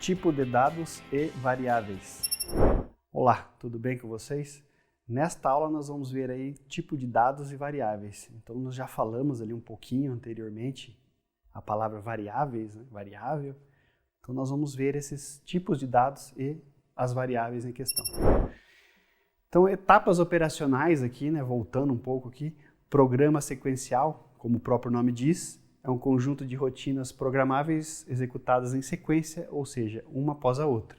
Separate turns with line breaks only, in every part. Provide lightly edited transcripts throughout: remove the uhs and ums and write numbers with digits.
tipo de dados e variáveis. Olá, tudo bem com vocês? Nesta aula nós vamos ver aí tipo de dados e variáveis. Então nós já falamos ali um pouquinho anteriormente a palavra variáveis, né? Variável. Então nós vamos ver esses tipos de dados e as variáveis em questão. Então etapas operacionais aqui, né? Voltando um pouco aqui, programa sequencial, como o próprio nome diz, é um conjunto de rotinas programáveis executadas em sequência, ou seja, uma após a outra.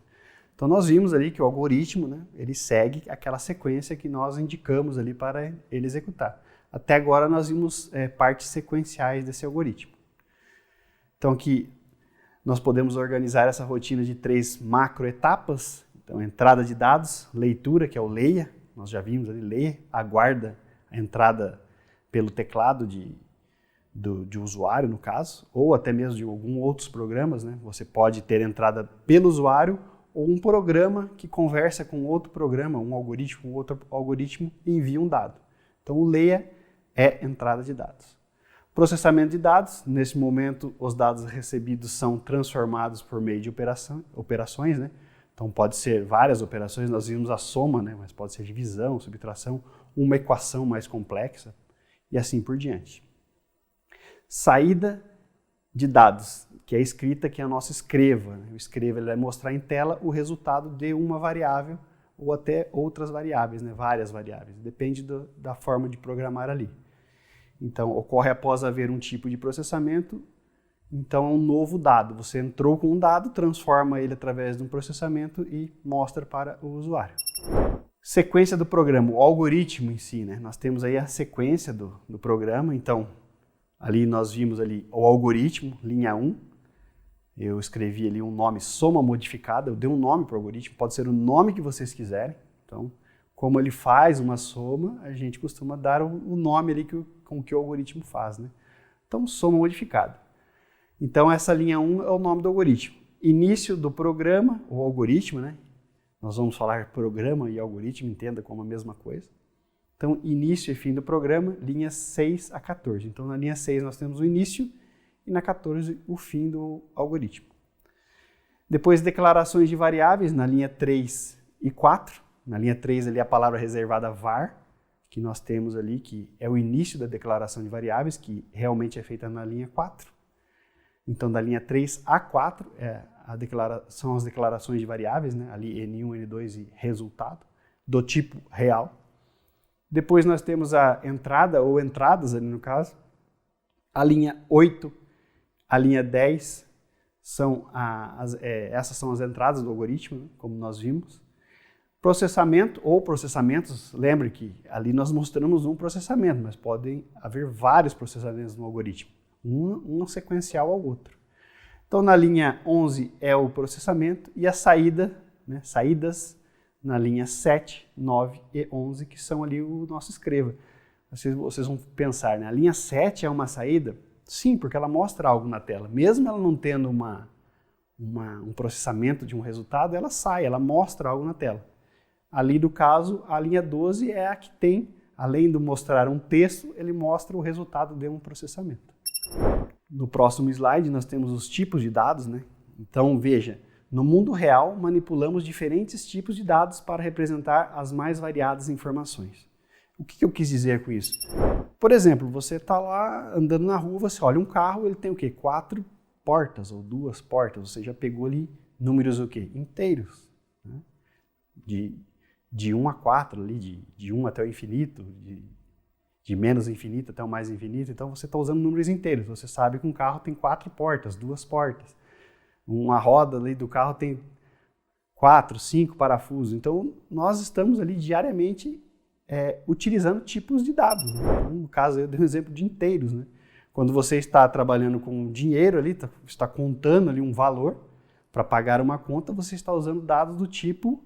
Então nós vimos ali que o algoritmo, né, ele segue aquela sequência que nós indicamos ali para ele executar. Até agora nós vimos partes sequenciais desse algoritmo. Então aqui nós podemos organizar essa rotina de 3 macroetapas. Então entrada de dados, leitura, que é o leia, nós já vimos ali, leia, aguarda a entrada pelo teclado de usuário, no caso, ou até mesmo de alguns outros programas, né? Você pode ter entrada pelo usuário ou um programa que conversa com outro programa, um algoritmo com outro algoritmo e envia um dado. Então o leia é entrada de dados. Processamento de dados, nesse momento os dados recebidos são transformados por meio de operações, né? Então pode ser várias operações, nós vimos a soma, né? Mas pode ser divisão, subtração, uma equação mais complexa e assim por diante. Saída de dados, que é a escrita, que é a nossa escreva. O escreva ele vai mostrar em tela o resultado de uma variável ou até outras variáveis, né? Várias variáveis, depende da forma de programar ali. Então, ocorre após haver um tipo de processamento, então é um novo dado. Você entrou com um dado, transforma ele através de um processamento e mostra para o usuário. Sequência do programa, o algoritmo em si, né? Nós temos aí a sequência do programa, então ali nós vimos ali o algoritmo, linha 1, eu escrevi ali um nome soma modificada, eu dei um nome para o algoritmo, pode ser o nome que vocês quiserem. Então, como ele faz uma soma, a gente costuma dar o nome ali com que o algoritmo faz, né? Então, soma modificada. Então, essa linha 1 é o nome do algoritmo. Início do programa, o algoritmo, né? Nós vamos falar programa e algoritmo, entenda como a mesma coisa. Então, início e fim do programa, linhas 6 a 14. Então, na linha 6 nós temos o início e na 14 o fim do algoritmo. Depois, declarações de variáveis, na linha 3 e 4. Na linha 3 ali a palavra reservada var, que nós temos ali, que é o início da declaração de variáveis, que realmente é feita na linha 4. Então, da linha 3 a 4 são as declarações de variáveis, né? Ali N1, N2 e resultado, do tipo real. Depois nós temos a entrada, ou entradas ali no caso, a linha 8, a linha 10, essas são as entradas do algoritmo, né, como nós vimos. Processamento ou processamentos, lembre que ali nós mostramos um processamento, mas podem haver vários processamentos no algoritmo, um sequencial ao outro. Então na linha 11 é o processamento e a saída, né, saídas, na linha 7, 9 e 11, que são ali o nosso escreva. Vocês vão pensar, né? A linha 7 é uma saída? Sim, porque ela mostra algo na tela. Mesmo ela não tendo um processamento de um resultado, ela sai, ela mostra algo na tela. Ali, no caso, a linha 12 é a que tem, além de mostrar um texto, ele mostra o resultado de um processamento. No próximo slide, nós temos os tipos de dados, né? Então, veja, no mundo real, manipulamos diferentes tipos de dados para representar as mais variadas informações. O que eu quis dizer com isso? Por exemplo, você está lá andando na rua, você olha um carro, ele tem o quê? 4 portas ou 2 portas. Você já pegou ali números o quê? Inteiros. Né? De 1 a 4, ali, de 1 até o infinito, de menos infinito até o mais infinito. Então você está usando números inteiros. Você sabe que um carro tem 4 portas, 2 portas. Uma roda ali do carro tem 4, 5 parafusos. Então, nós estamos ali diariamente utilizando tipos de dados. Né? Então, no caso, eu dei um exemplo de inteiros. Né? Quando você está trabalhando com dinheiro ali, está contando ali um valor para pagar uma conta, você está usando dados do tipo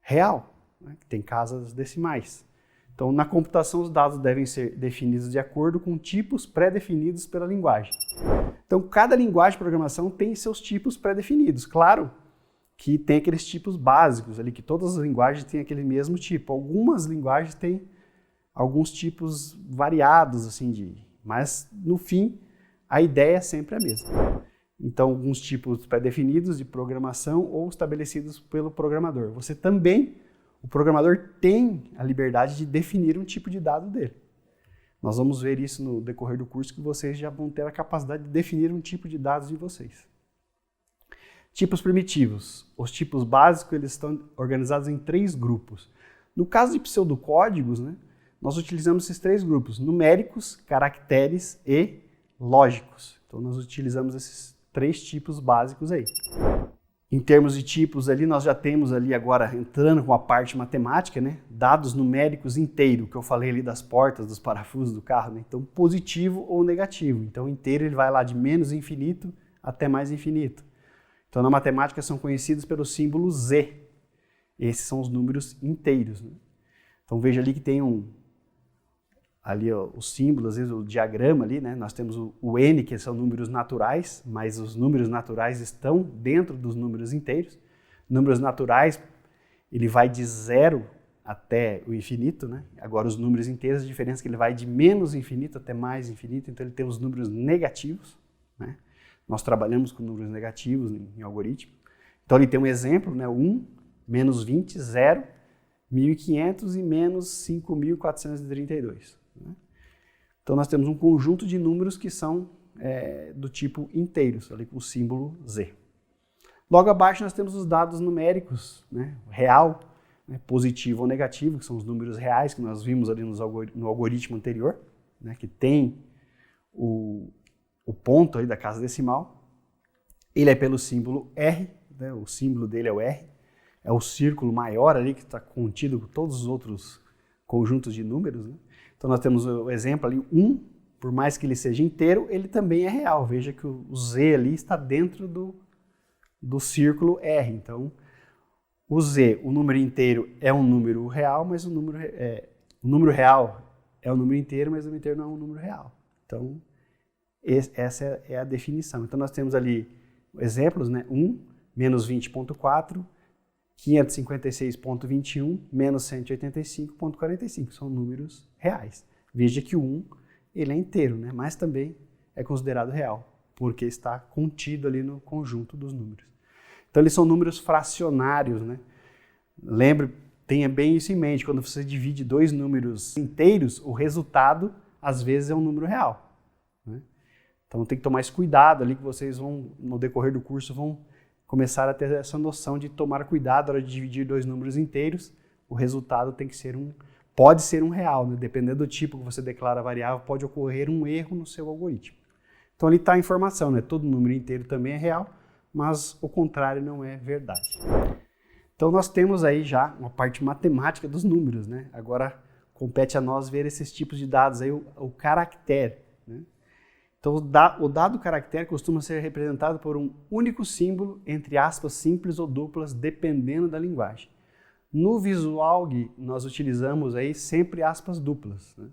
real, né? Que tem casas decimais. Então, na computação, os dados devem ser definidos de acordo com tipos pré-definidos pela linguagem. Então, cada linguagem de programação tem seus tipos pré-definidos. Claro que tem aqueles tipos básicos ali, que todas as linguagens têm aquele mesmo tipo. Algumas linguagens têm alguns tipos variados, assim, mas no fim, a ideia é sempre a mesma. Então, alguns tipos pré-definidos de programação ou estabelecidos pelo programador. Você também, o programador tem a liberdade de definir um tipo de dado dele. Nós vamos ver isso no decorrer do curso, que vocês já vão ter a capacidade de definir um tipo de dados de vocês. Tipos primitivos. Os tipos básicos eles estão organizados em 3 grupos. No caso de pseudocódigos, né, nós utilizamos esses 3 grupos: numéricos, caracteres e lógicos. Então, nós utilizamos esses 3 tipos básicos aí. Em termos de tipos ali, nós já temos ali agora, entrando com a parte matemática, né, dados numéricos inteiros, que eu falei ali das portas, dos parafusos do carro, né? Então, positivo ou negativo. Então, inteiro ele vai lá de menos infinito até mais infinito. Então, na matemática são conhecidos pelo símbolo Z. Esses são os números inteiros, né? Então, veja ali que tem ali ó, o símbolo, às vezes o diagrama ali, né? Nós temos o N, que são números naturais, mas os números naturais estão dentro dos números inteiros. Números naturais, ele vai de 0 até o infinito, né? Agora os números inteiros, a diferença é que ele vai de menos infinito até mais infinito, então ele tem os números negativos, né? Nós trabalhamos com números negativos em algoritmo. Então ele tem um exemplo, né? 1, menos 20, 0, 1.500 e menos 5.432. Então nós temos um conjunto de números que são do tipo inteiros, ali com o símbolo Z. Logo abaixo nós temos os dados numéricos, né, real, né, positivo ou negativo, que são os números reais que nós vimos ali no algoritmo anterior, né, que tem o ponto aí da casa decimal. Ele é pelo símbolo R, né, o símbolo dele é o R, é o círculo maior ali que está contido com todos os outros conjuntos de números, né? Então nós temos o exemplo ali, 1, por mais que ele seja inteiro, ele também é real. Veja que o Z ali está dentro do círculo R. Então, o Z, o número inteiro é um número real, mas o número real é um número inteiro, mas o número inteiro não é um número real. Então, essa é a definição. Então nós temos ali exemplos, né? 1, menos 20.4, 556.21, menos 185.45, são números reais. Veja que o 1 ele é inteiro, né? Mas também é considerado real, porque está contido ali no conjunto dos números. Então eles são números fracionários, né? Lembre, tenha bem isso em mente, quando você divide 2 números inteiros, o resultado às vezes é um número real, né? Então tem que tomar esse cuidado ali que vocês vão, no decorrer do curso, vão começar a ter essa noção de tomar cuidado na hora de dividir 2 números inteiros. O resultado tem que ser pode ser um real, né? Dependendo do tipo que você declara a variável, pode ocorrer um erro no seu algoritmo. Então ali está a informação, né? Todo número inteiro também é real, mas o contrário não é verdade. Então nós temos aí já uma parte matemática dos números, né? Agora compete a nós ver esses tipos de dados aí, o caractere, né? Então, o dado caractere costuma ser representado por um único símbolo, entre aspas simples ou duplas, dependendo da linguagem. No Visualg, nós utilizamos aí sempre aspas duplas, né?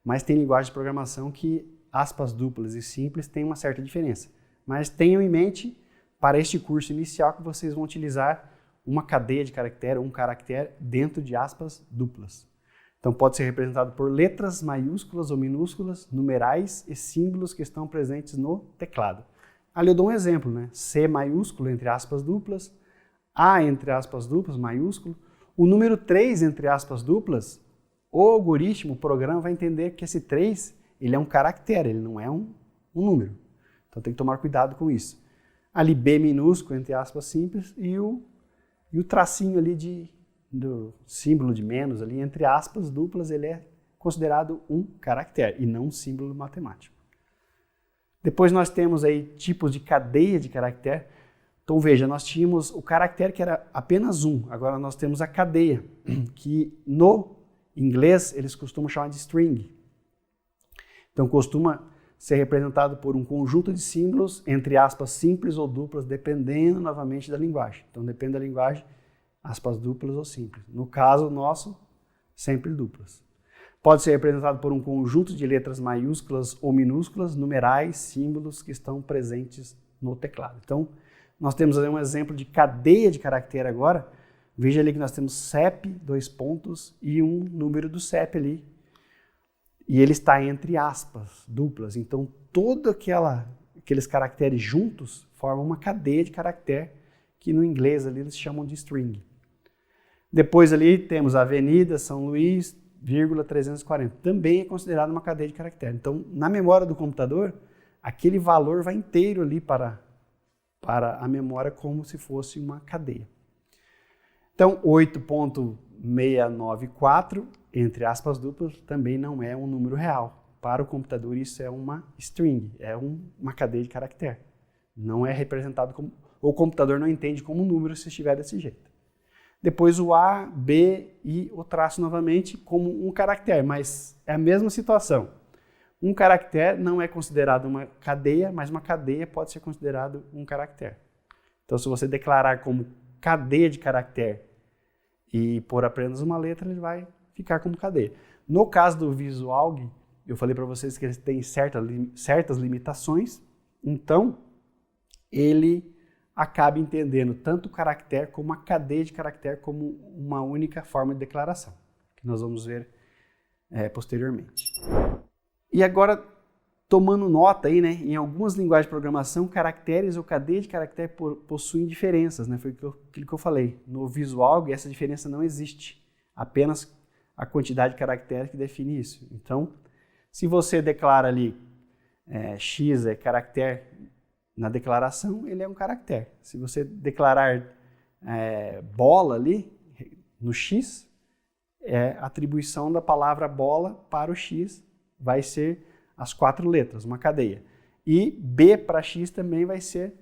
Mas tem linguagem de programação que aspas duplas e simples têm uma certa diferença. Mas tenham em mente, para este curso inicial, que vocês vão utilizar uma cadeia de caractere, um caractere dentro de aspas duplas. Então pode ser representado por letras maiúsculas ou minúsculas, numerais e símbolos que estão presentes no teclado. Ali eu dou um exemplo, né? C maiúsculo entre aspas duplas, A entre aspas duplas, maiúsculo. O número 3 entre aspas duplas, o algoritmo, o programa vai entender que esse 3 ele é um caractere, ele não é um número. Então tem que tomar cuidado com isso. Ali B minúsculo entre aspas simples e o tracinho ali do símbolo de menos, ali, entre aspas duplas, ele é considerado um caractere e não um símbolo matemático. Depois nós temos aí tipos de cadeia de caractere. Então veja, nós tínhamos o caractere que era apenas um, agora nós temos a cadeia, que no inglês eles costumam chamar de string. Então costuma ser representado por um conjunto de símbolos, entre aspas simples ou duplas, dependendo novamente da linguagem. Então depende da linguagem, aspas duplas ou simples. No caso nosso, sempre duplas. Pode ser representado por um conjunto de letras maiúsculas ou minúsculas, numerais, símbolos que estão presentes no teclado. Então, nós temos aí um exemplo de cadeia de caractere agora. Veja ali que nós temos CEP, 2 pontos, e um número do CEP ali. E ele está entre aspas duplas. Então, todo aqueles caracteres juntos formam uma cadeia de caractere, que no inglês ali eles chamam de string. Depois ali temos Avenida, São Luís, vírgula 340. Também é considerado uma cadeia de caractere. Então, na memória do computador, aquele valor vai inteiro ali para a memória como se fosse uma cadeia. Então, 8.694, entre aspas duplas, também não é um número real. Para o computador, isso é uma string, é uma cadeia de caractere. Não é representado como... O computador não entende como um número se estiver desse jeito. Depois o A, B e o traço novamente como um caractere, mas é a mesma situação. Um caractere não é considerado uma cadeia, mas uma cadeia pode ser considerado um caractere. Então, se você declarar como cadeia de caractere e pôr apenas uma letra, ele vai ficar como cadeia. No caso do VisualG, eu falei para vocês que ele tem certas limitações, então ele acaba entendendo tanto o caractere como a cadeia de caractere como uma única forma de declaração, que nós vamos ver posteriormente. E agora, tomando nota aí, né, em algumas linguagens de programação, caracteres ou cadeia de caractere possuem diferenças, né, foi aquilo que eu falei. No VisualG, essa diferença não existe, apenas a quantidade de caracteres que define isso. Então, se você declara ali X é caractere na declaração, ele é um caractere. Se você declarar bola ali, no X, a atribuição da palavra bola para o X vai ser as 4 letras, uma cadeia. E B para X também vai ser,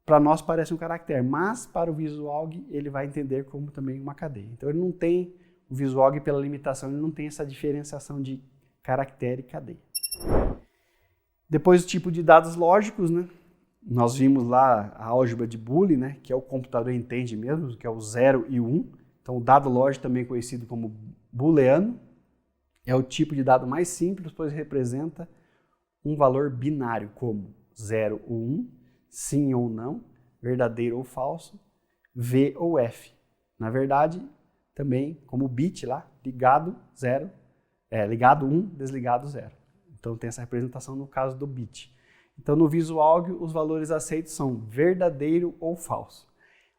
para nós parece um caractere, mas para o VisualG ele vai entender como também uma cadeia. Então ele não tem, o VisualG pela limitação, ele não tem essa diferenciação de caractere e cadeia. Depois o tipo de dados lógicos, né? Nós vimos lá a álgebra de Boole, né? Que é o computador entende mesmo, que é o 0 e o 1. Então o dado lógico também conhecido como booleano. É o tipo de dado mais simples, pois representa um valor binário, como 0 ou 1, sim ou não, verdadeiro ou falso, V ou F. Na verdade, também como bit lá, ligado 0, ligado 1, desligado 0. Então tem essa representação no caso do bit. Então no VisualG os valores aceitos são verdadeiro ou falso.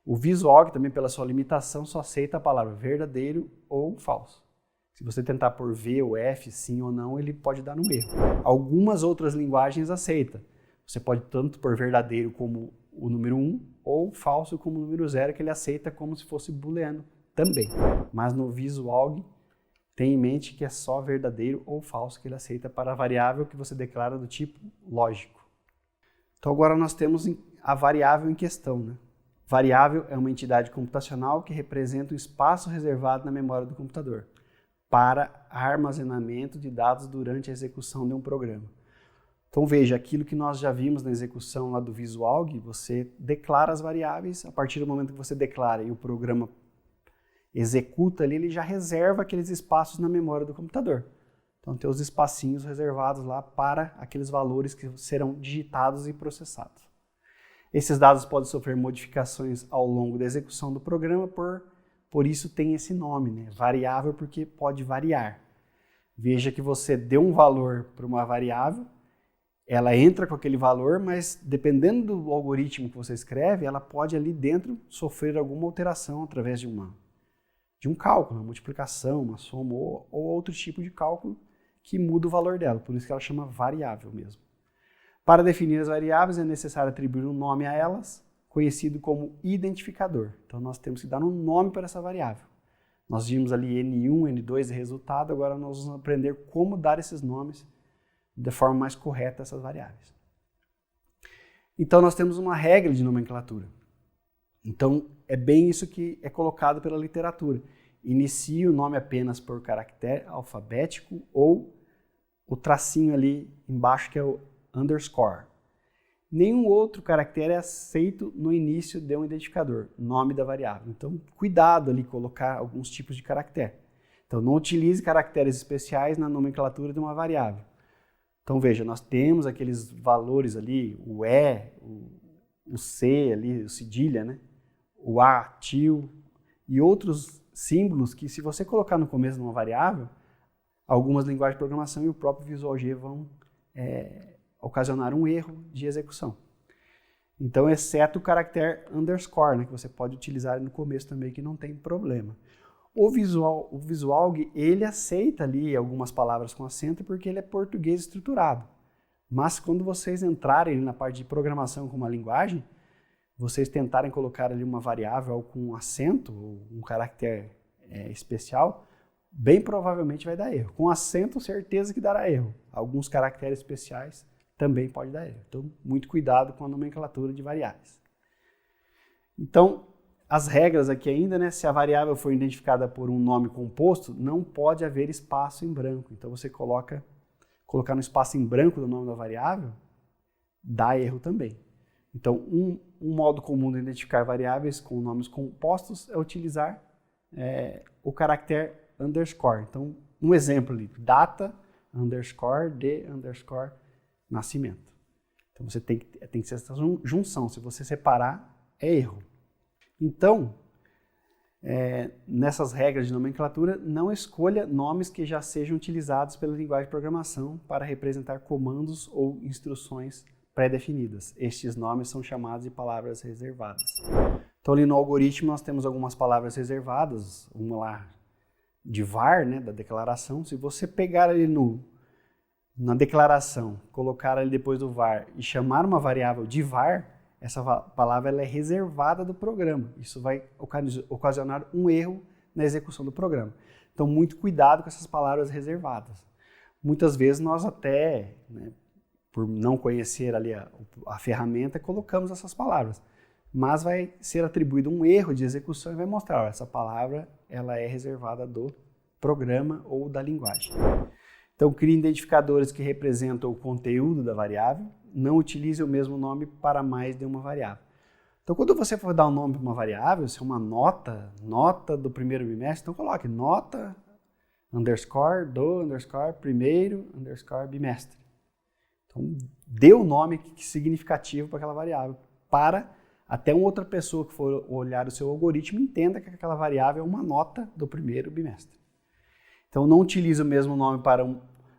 O VisualG também pela sua limitação só aceita a palavra verdadeiro ou falso. Se você tentar por V ou F, sim ou não, ele pode dar no erro. Algumas outras linguagens aceitam. Você pode tanto por verdadeiro como o número 1 ou falso como o número 0, que ele aceita como se fosse booleano também. Mas no VisualG, tenha em mente que é só verdadeiro ou falso que ele aceita para a variável que você declara do tipo lógico. Então agora nós temos a variável em questão, né? Variável é uma entidade computacional que representa um espaço reservado na memória do computador para armazenamento de dados durante a execução de um programa. Então veja, aquilo que nós já vimos na execução lá do VisualG, você declara as variáveis, a partir do momento que você declara e o programa executa ali, ele já reserva aqueles espaços na memória do computador. Então tem os espacinhos reservados lá para aqueles valores que serão digitados e processados. Esses dados podem sofrer modificações ao longo da execução do programa, por isso tem esse nome, né? Variável, porque pode variar. Veja que você deu um valor para uma variável, ela entra com aquele valor, mas dependendo do algoritmo que você escreve, ela pode ali dentro sofrer alguma alteração através de um cálculo, uma multiplicação, uma soma ou outro tipo de cálculo que muda o valor dela, por isso que ela chama variável mesmo. Para definir as variáveis é necessário atribuir um nome a elas, conhecido como identificador. Então nós temos que dar um nome para essa variável. Nós vimos ali N1, N2 de resultado, agora nós vamos aprender como dar esses nomes de forma mais correta a essas variáveis. Então nós temos uma regra de nomenclatura. Então é bem isso que é colocado pela literatura. Inicie o nome apenas por caractere alfabético ou o tracinho ali embaixo que é o underscore. Nenhum outro caractere é aceito no início de um identificador, nome da variável. Então, cuidado ali colocar alguns tipos de caractere. Então, não utilize caracteres especiais na nomenclatura de uma variável. Então, veja, nós temos aqueles valores ali, o E, o C ali, o cedilha, né? O A, til e outros símbolos que se você colocar no começo de uma variável, algumas linguagens de programação e o próprio VisualG vão ocasionar um erro de execução. Então, exceto o caractere underscore, né, que você pode utilizar no começo também, que não tem problema. O Visualg, ele aceita ali algumas palavras com acento porque ele é português estruturado. Mas quando vocês entrarem na parte de programação com uma linguagem, vocês tentarem colocar ali uma variável com acento, ou um caractere especial, bem provavelmente vai dar erro. Com acento, certeza que dará erro. Alguns caracteres especiais também pode dar erro. Então, muito cuidado com a nomenclatura de variáveis. Então, as regras aqui ainda, né? Se a variável for identificada por um nome composto, não pode haver espaço em branco. Então, você colocar no espaço em branco do nome da variável, dá erro também. Então, um modo comum de identificar variáveis com nomes compostos é utilizar o caractere underscore. Então, um exemplo ali, data, underscore, de, underscore, nascimento. Então, você tem que ser essa junção. Se você separar, é erro. Então, nessas regras de nomenclatura, não escolha nomes que já sejam utilizados pela linguagem de programação para representar comandos ou instruções pré-definidas. Estes nomes são chamados de palavras reservadas. Então, ali no algoritmo, nós temos algumas palavras reservadas, uma lá de var, né, da declaração. Se você pegar ali na declaração, colocar ali depois do var e chamar uma variável de var, essa palavra ela é reservada do programa. Isso vai ocasionar um erro na execução do programa. Então, muito cuidado com essas palavras reservadas. Muitas vezes nós até, né, por não conhecer ali a ferramenta, colocamos essas palavras. Mas vai ser atribuído um erro de execução e vai mostrar, essa palavra ela é reservada do programa ou da linguagem. Então, crie identificadores que representam o conteúdo da variável. Não utilize o mesmo nome para mais de uma variável. Então, quando você for dar um nome para uma variável, se é uma nota do primeiro bimestre, então coloque nota, underscore, do, underscore, primeiro, underscore, bimestre. Então, dê o nome significativo para aquela variável, para até uma outra pessoa que for olhar o seu algoritmo entenda que aquela variável é uma nota do primeiro bimestre. Então, não utilize o mesmo nome para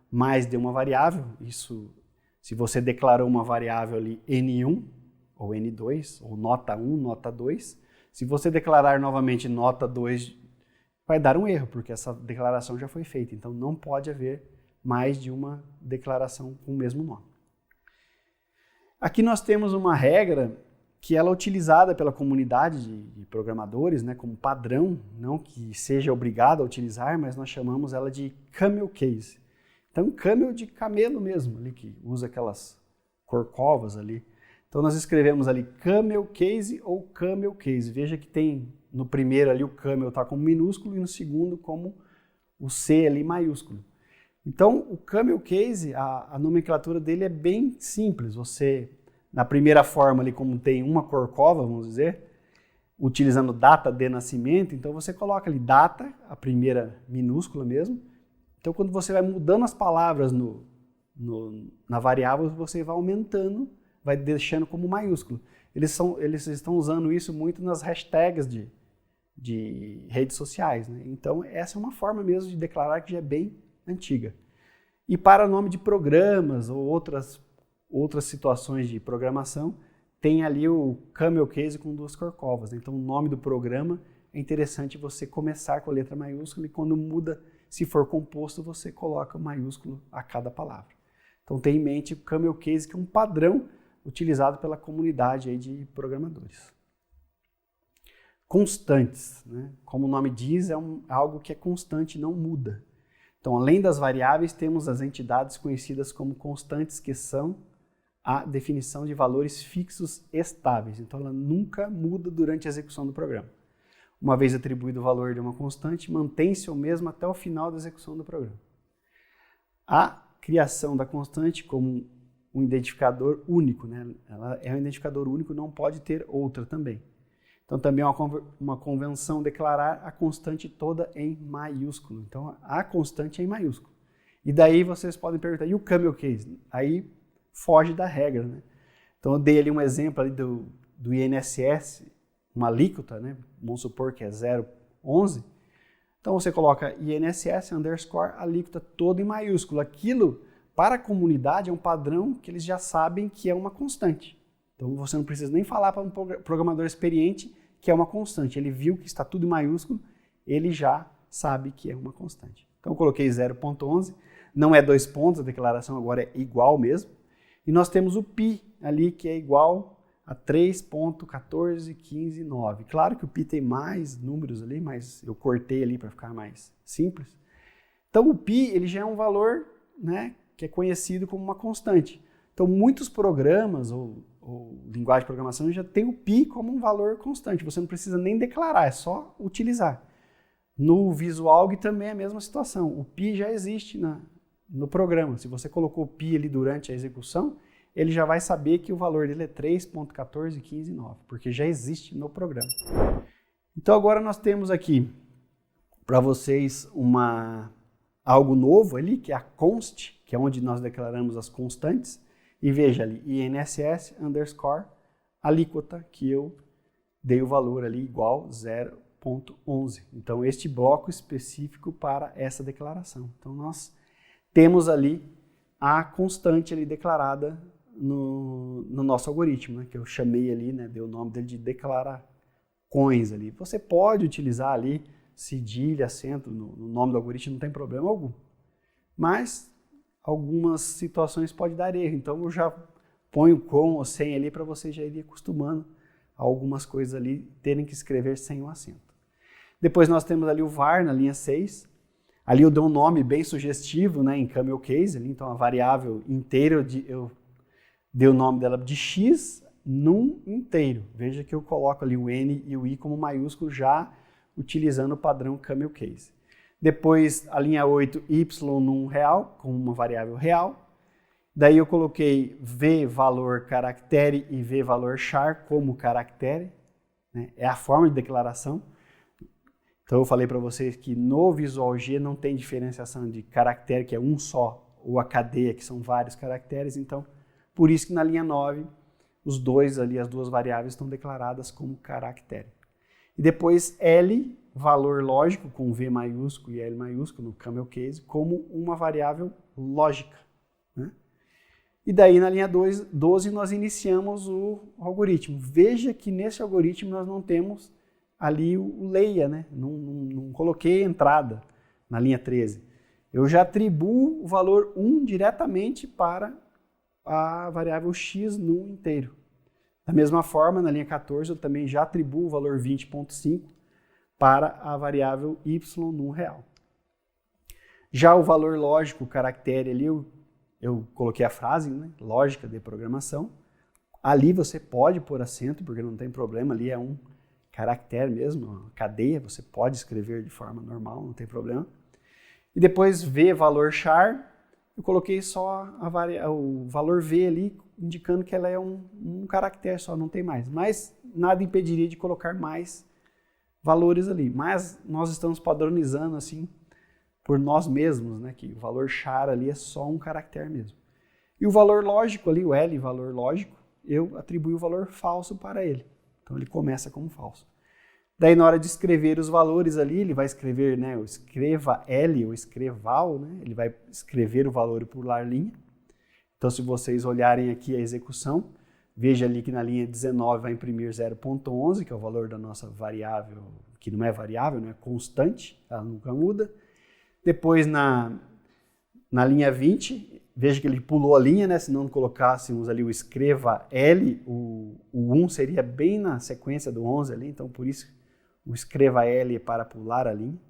mais de uma variável. Isso, se você declarou uma variável ali N1, ou N2, ou nota 1, nota 2, se você declarar novamente nota 2, vai dar um erro, porque essa declaração já foi feita. Então, não pode haver mais de uma declaração com o mesmo nome. Aqui nós temos uma regra que ela é utilizada pela comunidade de programadores, né, como padrão, não que seja obrigado a utilizar, mas nós chamamos ela de camel case. Então, camel de camelo mesmo, ali, que usa aquelas corcovas ali. Então, nós escrevemos ali camel case ou camel case. Veja que tem no primeiro ali o camel está como minúsculo e no segundo como o C ali maiúsculo. Então, o camel case, a nomenclatura dele é bem simples. Você, na primeira forma ali, como tem uma corcova, vamos dizer, utilizando data de nascimento, então você coloca ali data, a primeira minúscula mesmo. Então, quando você vai mudando as palavras na variável, você vai aumentando, vai deixando como maiúsculo. Eles estão usando isso muito nas hashtags de redes sociais, né? Então, essa é uma forma mesmo de declarar que já é bem antiga. E para nome de programas ou outras situações de programação, tem ali o camel case com duas corcovas. Então, o nome do programa é interessante você começar com a letra maiúscula e quando muda, se for composto, você coloca o maiúsculo a cada palavra. Então, tenha em mente o camel case, que é um padrão utilizado pela comunidade aí de programadores. Constantes, né? Como o nome diz, é algo que é constante e não muda. Então, além das variáveis, temos as entidades conhecidas como constantes, que são a definição de valores fixos estáveis. Então, ela nunca muda durante a execução do programa. Uma vez atribuído o valor de uma constante, mantém-se o mesmo até o final da execução do programa. A criação da constante como um identificador único, né? Ela é um identificador único, não pode ter outra também. Então, também é uma convenção declarar a constante toda em maiúsculo. Então, a constante é em maiúsculo. E daí vocês podem perguntar, e o camel case? Aí foge da regra, né? Então, eu dei ali um exemplo ali do INSS, uma alíquota, né? Vamos supor que é 0,11. Então, você coloca INSS, underscore, alíquota toda em maiúsculo. Aquilo para a comunidade é um padrão que eles já sabem que é uma constante. Então você não precisa nem falar para um programador experiente que é uma constante. Ele viu que está tudo em maiúsculo, ele já sabe que é uma constante. Então eu coloquei 0.11, não é 2 pontos, a declaração agora é igual mesmo. E nós temos o π ali que é igual a 3.14159. Claro que o π tem mais números ali, mas eu cortei ali para ficar mais simples. Então o π ele já é um valor, né, que é conhecido como uma constante. Então muitos programas ou linguagem de programação já tem o π como um valor constante. Você não precisa nem declarar, é só utilizar. No Visualg também é a mesma situação. O π já existe no programa. Se você colocou o π ali durante a execução, ele já vai saber que o valor dele é 3.14159, porque já existe no programa. Então agora nós temos aqui para vocês algo novo ali, que é a const, que é onde nós declaramos as constantes. E veja ali, INSS _ alíquota, que eu dei o valor ali igual 0.11. Então este bloco específico para essa declaração. Então nós temos ali a constante ali declarada no nosso algoritmo, né, que eu chamei ali, né, dei o nome dele de declarações ali. Você pode utilizar ali cedilha, acento no nome do algoritmo, não tem problema algum. Mas algumas situações pode dar erro, então eu já ponho com ou sem ali para você já ir acostumando a algumas coisas ali terem que escrever sem o acento. Depois nós temos ali o var na linha 6. Ali eu dou um nome bem sugestivo, né, em camel case, ali, então a variável inteira eu dei o nome dela de x num inteiro. Veja que eu coloco ali o n e o i como maiúsculo já utilizando o padrão camel case. Depois a linha 8, y num real, com uma variável real. Daí eu coloquei v valor caractere e v valor char como caractere, né, é a forma de declaração. Então eu falei para vocês que no Visual G não tem diferenciação de caractere, que é um só, ou a cadeia, que são vários caracteres. Então, por isso que na linha 9, os dois ali, as duas variáveis estão declaradas como caractere. E depois L, valor lógico, com V maiúsculo e L maiúsculo, no camel case, como uma variável lógica, né? E daí na linha 12 nós iniciamos o algoritmo. Veja que nesse algoritmo nós não temos ali o leia, né? Não coloquei entrada na linha 13. Eu já atribuo o valor 1 diretamente para a variável x no inteiro. Da mesma forma, na linha 14, eu também já atribuo o valor 20.5 para a variável y num real. Já o valor lógico, o caractere ali, eu coloquei a frase, né? Lógica de programação. Ali você pode pôr acento, porque não tem problema, ali é um caractere mesmo, uma cadeia, você pode escrever de forma normal, não tem problema. E depois V valor char, eu coloquei só o valor V ali, indicando que ela é um caractere só, não tem mais. Mas nada impediria de colocar mais valores ali. Mas nós estamos padronizando assim por nós mesmos, né, que o valor char ali é só um caractere mesmo. E o valor lógico ali, o L, valor lógico, eu atribuí o valor falso para ele. Então ele começa como falso. Daí na hora de escrever os valores ali, ele vai escrever, né, o escreva L ou escreval, né, ele vai escrever o valor por linha. Então se vocês olharem aqui a execução, veja ali que na linha 19 vai imprimir 0.11, que é o valor da nossa variável, que não é variável, não é constante, ela nunca muda. Depois na linha 20, veja que ele pulou a linha, né? Se não colocássemos ali o escreva L, o 1 seria bem na sequência do 11 ali, então por isso o escreva L é para pular a linha.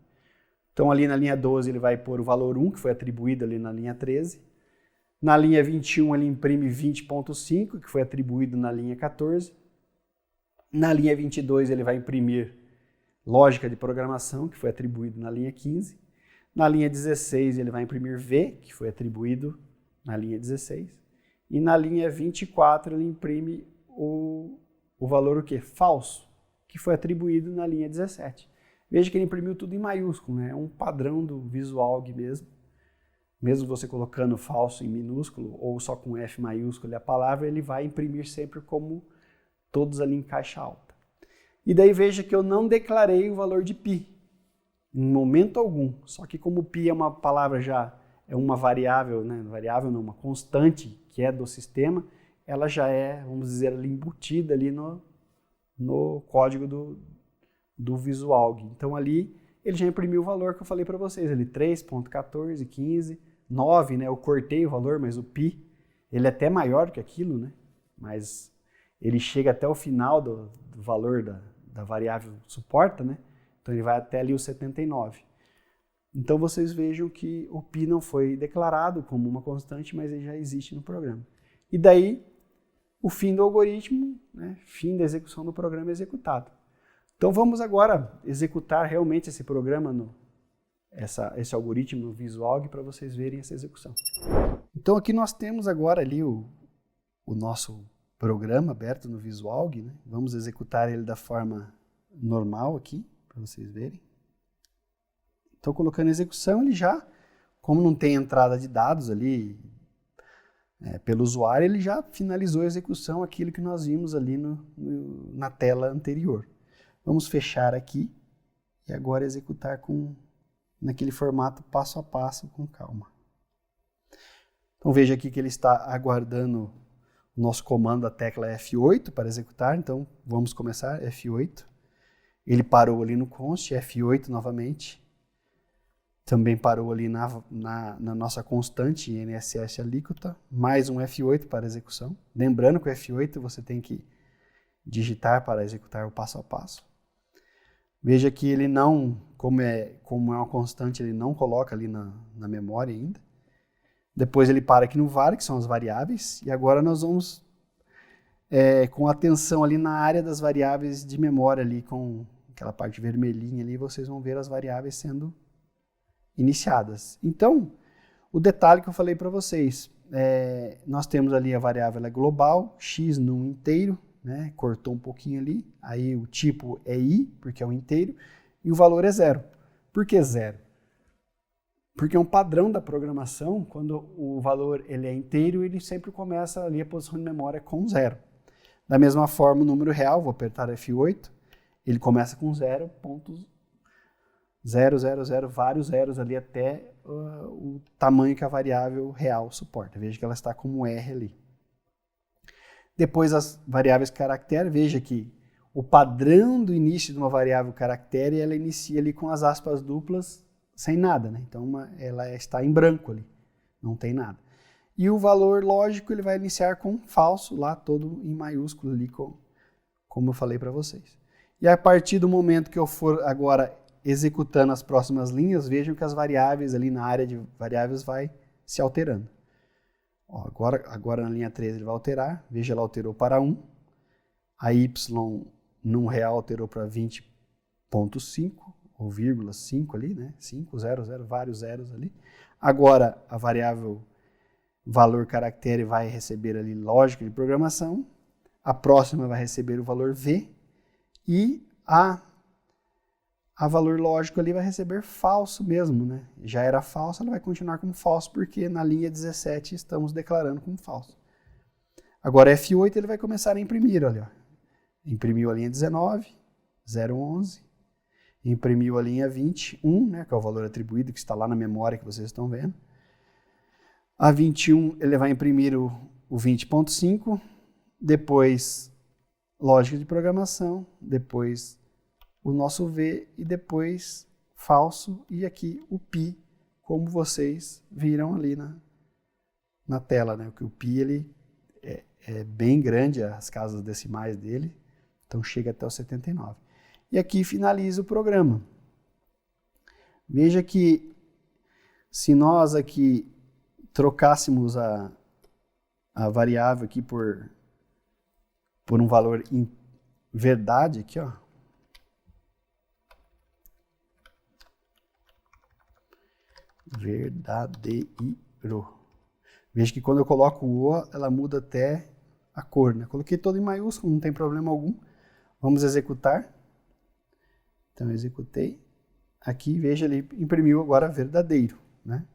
Então ali na linha 12 ele vai pôr o valor 1, que foi atribuído ali na linha 13. Na linha 21 ele imprime 20.5, que foi atribuído na linha 14. Na linha 22 ele vai imprimir lógica de programação, que foi atribuído na linha 15. Na linha 16 ele vai imprimir V, que foi atribuído na linha 16. E na linha 24 ele imprime o valor o quê? Falso, que foi atribuído na linha 17. Veja que ele imprimiu tudo em maiúsculo, né? É um padrão do Visualg mesmo. Mesmo você colocando falso em minúsculo ou só com F maiúsculo e a palavra, ele vai imprimir sempre como todos ali em caixa alta. E daí veja que eu não declarei o valor de π, em momento algum. Só que como π é uma palavra já, é uma variável, né? Variável não, uma constante que é do sistema, ela já é, vamos dizer, ali, embutida ali no código do VisualG. Então ali ele já imprimiu o valor que eu falei para vocês, ali 3.1415, 9, né? Eu cortei o valor, mas o pi, ele é até maior que aquilo, né? Mas ele chega até o final do valor da variável suporta, né? Então ele vai até ali o 79. Então vocês vejam que o pi não foi declarado como uma constante, mas ele já existe no programa. E daí, o fim do algoritmo, né? Fim da execução do programa executado. Então vamos agora executar realmente esse programa, esse algoritmo no VisualG para vocês verem essa execução. Então aqui nós temos agora ali o nosso programa aberto no VisualG, né? Vamos executar ele da forma normal aqui, para vocês verem. Então colocando em execução, ele já, como não tem entrada de dados ali pelo usuário, ele já finalizou a execução, aquilo que nós vimos ali na tela anterior. Vamos fechar aqui e agora executar naquele formato passo a passo, com calma. Então veja aqui que ele está aguardando o nosso comando, a tecla F8 para executar. Então vamos começar, F8. Ele parou ali no const, F8 novamente. Também parou ali na nossa constante INSS alíquota, mais um F8 para execução. Lembrando que o F8 você tem que digitar para executar o passo a passo. Veja que ele não, como é uma constante, ele não coloca ali na memória ainda. Depois ele para aqui no var, que são as variáveis, e agora nós vamos com atenção ali na área das variáveis de memória ali, com aquela parte vermelhinha ali, vocês vão ver as variáveis sendo iniciadas. Então, o detalhe que eu falei para vocês, nós temos ali a variável global, x num inteiro, né? Cortou um pouquinho ali, aí o tipo é i, porque é um inteiro, e o valor é 0. Por que 0? Porque é um padrão da programação, quando o valor ele é inteiro, ele sempre começa ali a posição de memória com 0. Da mesma forma, o número real, vou apertar F8, ele começa com 0.000, vários zeros ali até o tamanho que a variável real suporta. Veja que ela está como R ali. Depois as variáveis caractere, veja que o padrão do início de uma variável caractere, ela inicia ali com as aspas duplas sem nada, né? Então ela está em branco ali, não tem nada. E o valor lógico ele vai iniciar com falso, lá todo em maiúsculo ali, como eu falei para vocês. E a partir do momento que eu for agora executando as próximas linhas, vejam que as variáveis ali na área de variáveis vai se alterando. Ó, agora na linha 13 ele vai alterar, veja, ela alterou para 1, a y num real alterou para 20.5, ou vírgula 5 ali, né? 5, 0, 0, vários zeros ali. Agora a variável valor caractere vai receber ali lógica de programação, a próxima vai receber o valor v, e a valor lógico ali vai receber falso mesmo, né? Já era falso, ela vai continuar como falso, porque na linha 17 estamos declarando como falso. Agora F8 ele vai começar a imprimir, olha. Imprimiu a linha 19, 011, imprimiu a linha 21, né, que é o valor atribuído, que está lá na memória que vocês estão vendo. A 21 ele vai imprimir o 20.5, depois lógica de programação, depois o nosso V e depois falso e aqui o pi, como vocês viram ali na tela, né? Que o pi ele é bem grande, as casas decimais dele, então chega até o 79. E aqui finaliza o programa. Veja que se nós aqui trocássemos a variável aqui por um valor em verdade aqui, ó, verdadeiro. Veja que quando eu coloco o O, ela muda até a cor, né? Coloquei todo em maiúsculo, não tem problema algum. Vamos executar. Então eu executei. Aqui, veja, ele imprimiu agora verdadeiro, né?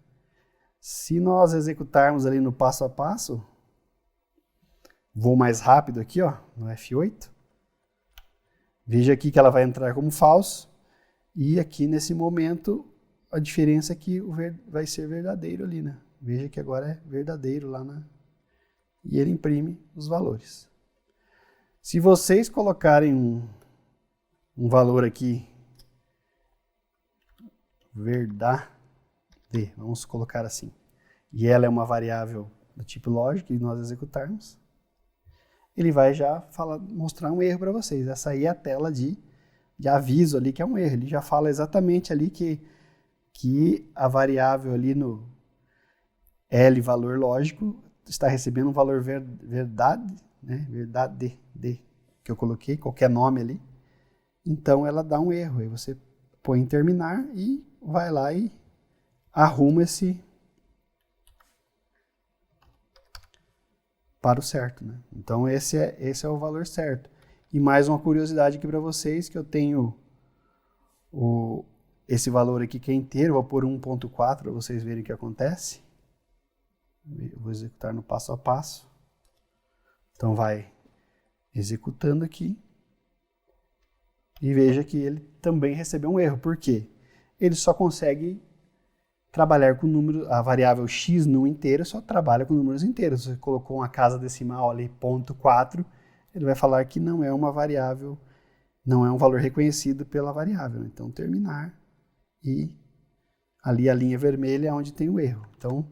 Se nós executarmos ali no passo a passo, vou mais rápido aqui, ó, no F8. Veja aqui que ela vai entrar como falso. E aqui nesse momento a diferença é que vai ser verdadeiro ali, né? Veja que agora é verdadeiro lá e ele imprime os valores. Se vocês colocarem um valor aqui, verdade, vamos colocar assim, e ela é uma variável do tipo lógico e nós executarmos, ele vai já mostrar um erro para vocês. Essa aí é a tela de aviso ali que é um erro. Ele já fala exatamente ali que a variável ali no L, valor lógico, está recebendo um valor verdade, né? Verdade, que eu coloquei, qualquer nome ali. Então ela dá um erro. Aí você põe em terminar e vai lá e arruma esse para o certo, né? Então esse é o valor certo. E mais uma curiosidade aqui para vocês, que eu tenho esse valor aqui que é inteiro, vou pôr 1.4 para vocês verem o que acontece. Eu vou executar no passo a passo. Então vai executando aqui. E veja que ele também recebeu um erro. Por quê? Ele só consegue trabalhar com número, a variável x no inteiro só trabalha com números inteiros. Se você colocou uma casa decimal ali, 0.4, ele vai falar que não é uma variável, não é um valor reconhecido pela variável. Então, terminar e ali a linha vermelha é onde tem o erro. Então,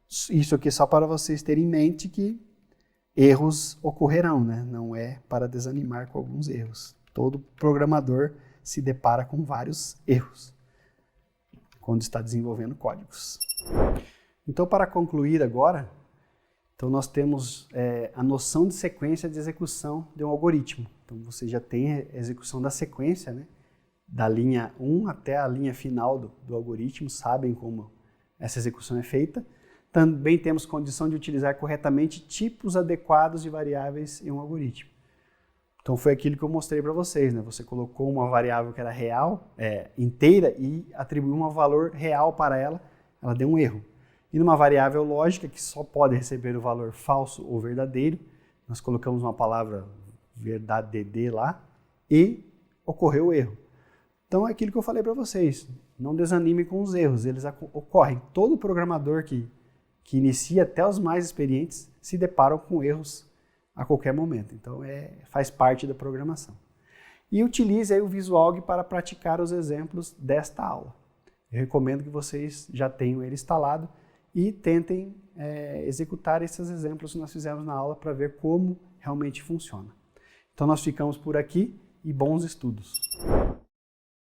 isso aqui é só para vocês terem em mente que erros ocorrerão, né? Não é para desanimar com alguns erros. Todo programador se depara com vários erros quando está desenvolvendo códigos. Então, para concluir agora, então nós temos a noção de sequência de execução de um algoritmo. Então, você já tem a execução da sequência, né? Da linha 1 até a linha final do algoritmo, sabem como essa execução é feita. Também temos condição de utilizar corretamente tipos adequados de variáveis em um algoritmo. Então foi aquilo que eu mostrei para vocês, né? Você colocou uma variável que era real, inteira, e atribuiu um valor real para ela, ela deu um erro. E numa variável lógica, que só pode receber o valor falso ou verdadeiro, nós colocamos uma palavra verdade lá e ocorreu o erro. Então é aquilo que eu falei para vocês, não desanime com os erros, eles ocorrem. Todo programador que inicia, até os mais experientes, se deparam com erros a qualquer momento. Então, faz parte da programação. E utilize aí o Visualg para praticar os exemplos desta aula. Eu recomendo que vocês já tenham ele instalado e tentem executar esses exemplos que nós fizemos na aula para ver como realmente funciona. Então, nós ficamos por aqui e bons estudos!